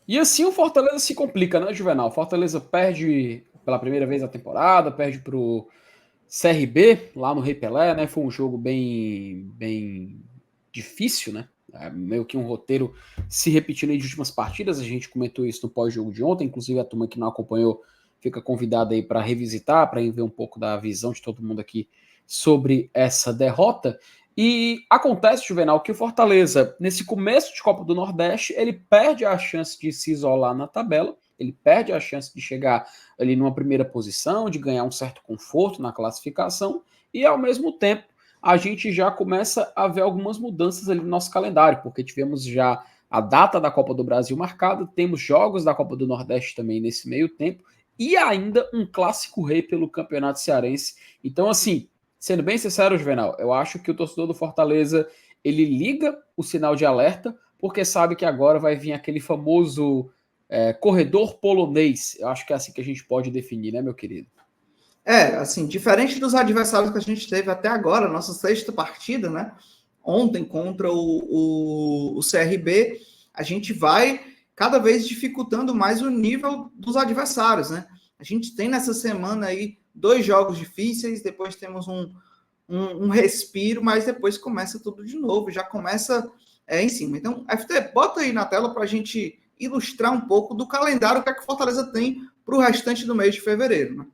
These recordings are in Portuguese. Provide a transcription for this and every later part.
E assim o Fortaleza se complica, né, Juvenal? O Fortaleza perde pela primeira vez na temporada, perde pro CRB, lá no Rei Pelé, né? Foi um jogo bem difícil, né? Meio que um roteiro se repetindo aí de últimas partidas. A gente comentou isso no pós-jogo de ontem, inclusive a turma que não acompanhou fica convidada aí para revisitar, para ver um pouco da visão de todo mundo aqui sobre essa derrota. E acontece, Juvenal, que o Fortaleza, nesse começo de Copa do Nordeste, ele perde a chance de se isolar na tabela, ele perde a chance de chegar ali numa primeira posição, de ganhar um certo conforto na classificação, e ao mesmo tempo a gente já começa a ver algumas mudanças ali no nosso calendário, porque tivemos já a data da Copa do Brasil marcada, temos jogos da Copa do Nordeste também nesse meio tempo, e ainda um clássico rei pelo Campeonato Cearense. Então, assim, sendo bem sincero, Juvenal, eu acho que o torcedor do Fortaleza, ele liga o sinal de alerta, porque sabe que agora vai vir aquele famoso corredor polonês. Eu acho que é assim que a gente pode definir, né, meu querido? Assim, diferente dos adversários que a gente teve até agora, nossa sexta partida, né? Ontem contra o CRB, a gente vai cada vez dificultando mais o nível dos adversários, né? A gente tem nessa semana aí 2 jogos difíceis, depois temos um respiro, mas depois começa tudo de novo, já começa em cima. Então, FT, bota aí na tela para a gente ilustrar um pouco do calendário que a Fortaleza tem para o restante do mês de fevereiro, né?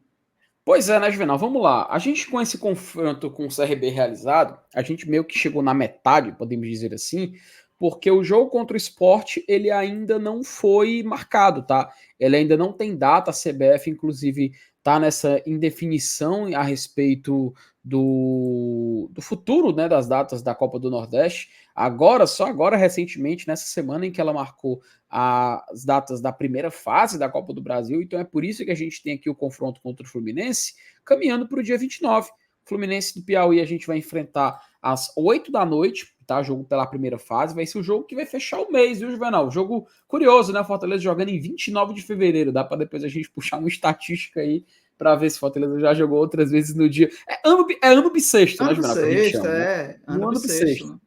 Pois é, né, Juvenal? Vamos lá. A gente, com esse confronto com o CRB realizado, a gente meio que chegou na metade, podemos dizer assim, porque o jogo contra o Sport, ele ainda não foi marcado, tá? Ele ainda não tem data, a CBF, inclusive, tá nessa indefinição a respeito do futuro, né, das datas da Copa do Nordeste. Agora, só agora, recentemente, nessa semana em que ela marcou as datas da primeira fase da Copa do Brasil, então é por isso que a gente tem aqui o confronto contra o Fluminense, caminhando para o dia 29. Fluminense do Piauí a gente vai enfrentar às 8 da noite, tá? Jogo pela primeira fase, vai ser o jogo que vai fechar o mês, viu, Juvenal? Jogo curioso, né? Fortaleza jogando em 29 de fevereiro, dá para depois a gente puxar uma estatística aí para ver se Fortaleza já jogou outras vezes no dia. É ano bissexto, né, Ano Juvenal, que a gente bissexto, chama, né? ano No ano bissexto, bissexto. né?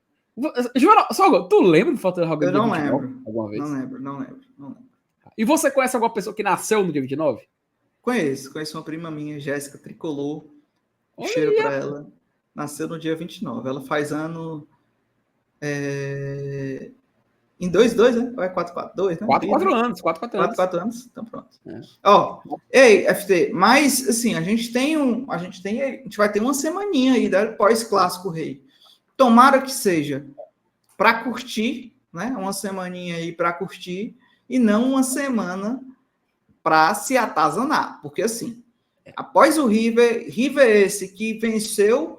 Juvenal, só agora, tu lembra do Fortaleza jogando Eu dia não 29 lembro, alguma não vez? lembro, não lembro, não lembro. E você conhece alguma pessoa que nasceu no dia 29? Conheço uma prima minha, Jéssica Tricolor, Olha cheiro aí, para ela, nasceu no dia 29. Ela faz ano em 22, né? Ou é 442, né? quatro, Bi, né? 4 anos, 4, 4 4, anos. 4 anos, então pronto. É. Ó, ei, FT, mas assim, a gente vai ter uma semaninha aí, né, pós-clássico rei. Tomara que seja para curtir, né? Uma semaninha aí para curtir e não uma semana para se atazanar, porque assim, após o River esse que venceu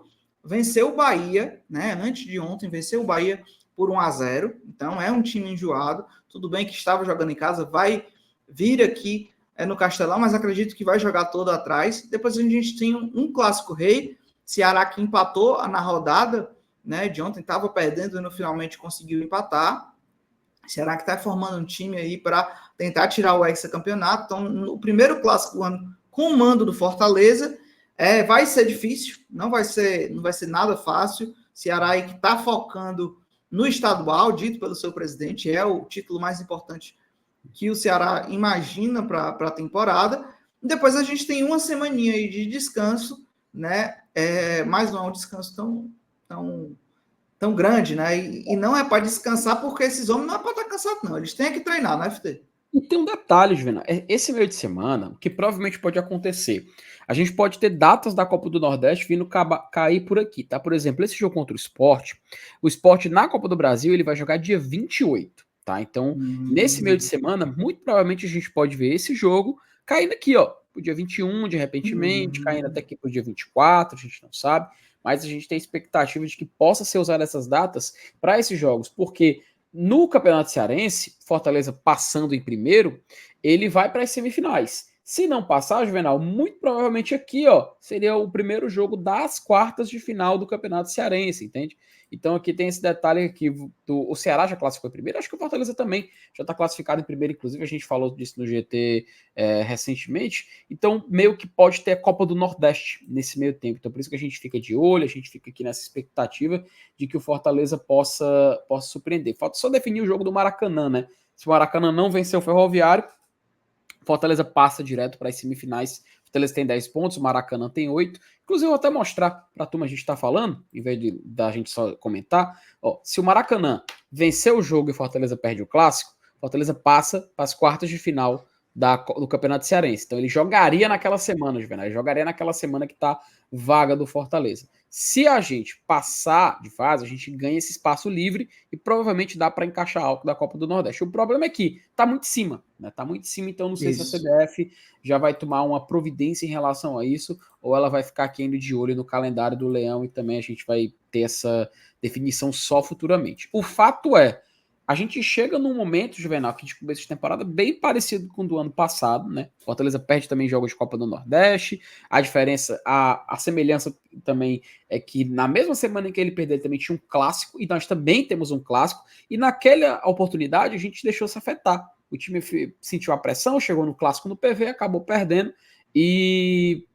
o Bahia, né? Antes de ontem venceu o Bahia por 1-0. Então é um time enjoado. Tudo bem que estava jogando em casa, vai vir aqui no Castelão, mas acredito que vai jogar todo atrás. Depois a gente tem um clássico rei, Ceará que empatou na rodada, né? De ontem estava perdendo e no finalmente conseguiu empatar. Será que está formando um time aí para tentar tirar o hexacampeonato? Então, no primeiro clássico do ano, com o mando do Fortaleza, vai ser difícil, não vai ser nada fácil. Ceará aí que está focando no estadual, dito pelo seu presidente, é o título mais importante que o Ceará imagina para a temporada. Depois a gente tem uma semaninha aí de descanso, né? Mas não é um descanso tão grande, né? E não é para descansar, porque esses homens não é para estar cansados, não. Eles têm que treinar, né, FT? E tem um detalhe, Juvenal. Esse meio de semana, o que provavelmente pode acontecer, a gente pode ter datas da Copa do Nordeste vindo cair por aqui, tá? Por exemplo, esse jogo contra o Sport na Copa do Brasil, ele vai jogar dia 28, tá? Então, nesse meio de semana, muito provavelmente a gente pode ver esse jogo caindo aqui, ó, pro dia 21, de repentemente, caindo até aqui pro dia 24, a gente não sabe, mas a gente tem expectativa de que possa ser usado essas datas para esses jogos, porque no Campeonato Cearense, Fortaleza passando em primeiro, ele vai para as semifinais. Se não passar, Juvenal, muito provavelmente aqui, ó, seria o primeiro jogo das quartas de final do Campeonato Cearense, entende? Então aqui tem esse detalhe aqui, o Ceará já classificou em primeiro, acho que o Fortaleza também já está classificado em primeiro, inclusive a gente falou disso no GT recentemente, então meio que pode ter a Copa do Nordeste nesse meio tempo, então por isso que a gente fica de olho, a gente fica aqui nessa expectativa de que o Fortaleza possa surpreender. Falta só definir o jogo do Maracanã, né? Se o Maracanã não vencer o Ferroviário, Fortaleza passa direto para as semifinais. Fortaleza tem 10 pontos, o Maracanã tem 8. Inclusive, eu vou até mostrar para a turma a gente está falando, em vez da gente só comentar. Ó, se o Maracanã vencer o jogo e Fortaleza perde o clássico, Fortaleza passa para as quartas de final do Campeonato Cearense. Então ele jogaria naquela semana, Juvenal. Ele jogaria naquela semana que está vaga do Fortaleza. Se a gente passar de fase, a gente ganha esse espaço livre e provavelmente dá para encaixar algo da Copa do Nordeste. O problema é que tá muito em cima, né? Tá muito em cima, então não sei se a CBF já vai tomar uma providência em relação a isso ou ela vai ficar aqui ainda de olho no calendário do Leão e também a gente vai ter essa definição só futuramente. O fato é, a gente chega num momento, Juvenal, que de começo de temporada bem parecido com o do ano passado, né? Fortaleza perde também jogos de Copa do Nordeste. A diferença, a semelhança também é que na mesma semana em que ele perdeu, ele também tinha um clássico, e nós também temos um clássico, e naquela oportunidade a gente deixou se afetar. O time sentiu a pressão, chegou no clássico no PV, acabou perdendo, e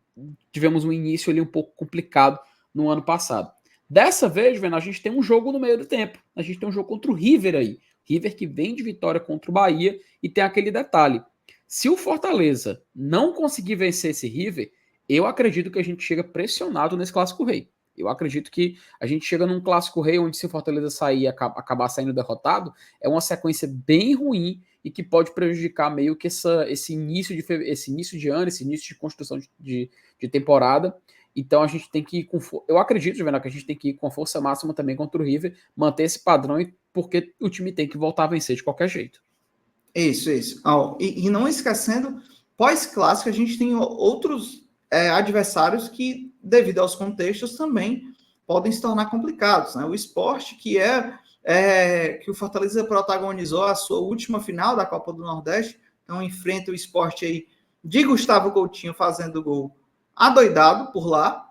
tivemos um início ali um pouco complicado no ano passado. Dessa vez, a gente tem um jogo no meio do tempo. A gente tem um jogo contra o River aí. River que vem de vitória contra o Bahia e tem aquele detalhe. Se o Fortaleza não conseguir vencer esse River, eu acredito que a gente chega pressionado nesse Clássico Rei. Eu acredito que a gente chega num Clássico Rei onde se o Fortaleza sair e acabar saindo derrotado, é uma sequência bem ruim e que pode prejudicar meio que esse início de ano, esse início de construção de temporada. Então a gente tem que ir com. Eu acredito, Juvenal, que a gente tem que ir com a força máxima também contra o River, manter esse padrão, porque o time tem que voltar a vencer de qualquer jeito. Isso. E não esquecendo, pós-clássico, a gente tem outros adversários que, devido aos contextos, também podem se tornar complicados. Né? O Sport, que que o Fortaleza protagonizou a sua última final da Copa do Nordeste, então enfrenta o Sport aí de Gustavo Coutinho fazendo gol adoidado por lá.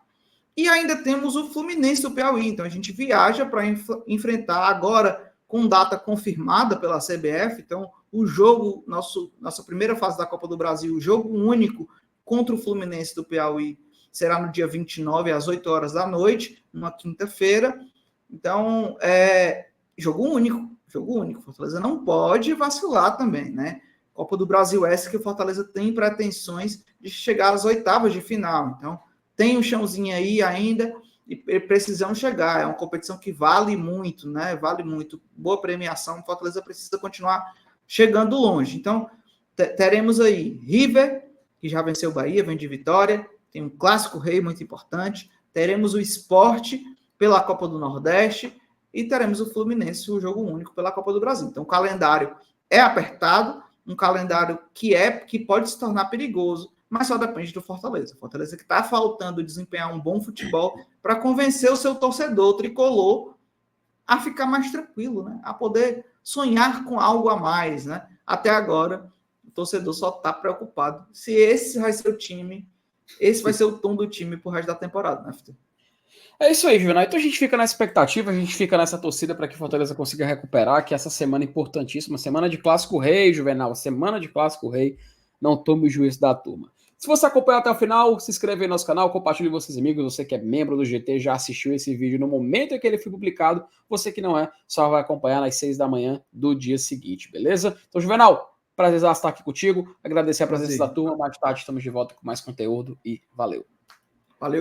E ainda temos o Fluminense do Piauí. Então a gente viaja para enfrentar agora com data confirmada pela CBF. Então o jogo, nossa primeira fase da Copa do Brasil, o jogo único contra o Fluminense do Piauí será no dia 29, às 8 horas da noite, numa quinta-feira. Então, jogo único. Fortaleza não pode vacilar também, né? Copa do Brasil essa que o Fortaleza tem pretensões de chegar às oitavas de final. Então, tem um chãozinho aí ainda e precisamos chegar. É uma competição que vale muito, né? Vale muito. Boa premiação. O Fortaleza precisa continuar chegando longe. Então, teremos aí River, que já venceu o Bahia, vem de vitória. Tem um Clássico Rei muito importante. Teremos o Sport pela Copa do Nordeste e teremos o Fluminense, o jogo único pela Copa do Brasil. Então, o calendário é apertado, um calendário que pode se tornar perigoso, mas só depende do Fortaleza. Fortaleza que está faltando desempenhar um bom futebol para convencer o seu torcedor tricolor a ficar mais tranquilo, né? A poder sonhar com algo a mais, né? Até agora, o torcedor só está preocupado se esse vai ser o time, esse vai ser o tom do time pro resto da temporada, né, Fê? É isso aí, Juvenal. Então a gente fica nessa expectativa, a gente fica nessa torcida para que o Fortaleza consiga recuperar, que essa semana é importantíssima, semana de Clássico Rei, Juvenal, semana de Clássico Rei, não tome o juízo da turma. Se você acompanhar até o final, se inscreve aí no nosso canal, compartilhe com seus amigos, você que é membro do GT, já assistiu esse vídeo no momento em que ele foi publicado, você que não é, só vai acompanhar às 6 da manhã do dia seguinte, beleza? Então, Juvenal, prazer estar aqui contigo, agradecer a presença da turma, mais tarde estamos de volta com mais conteúdo e valeu.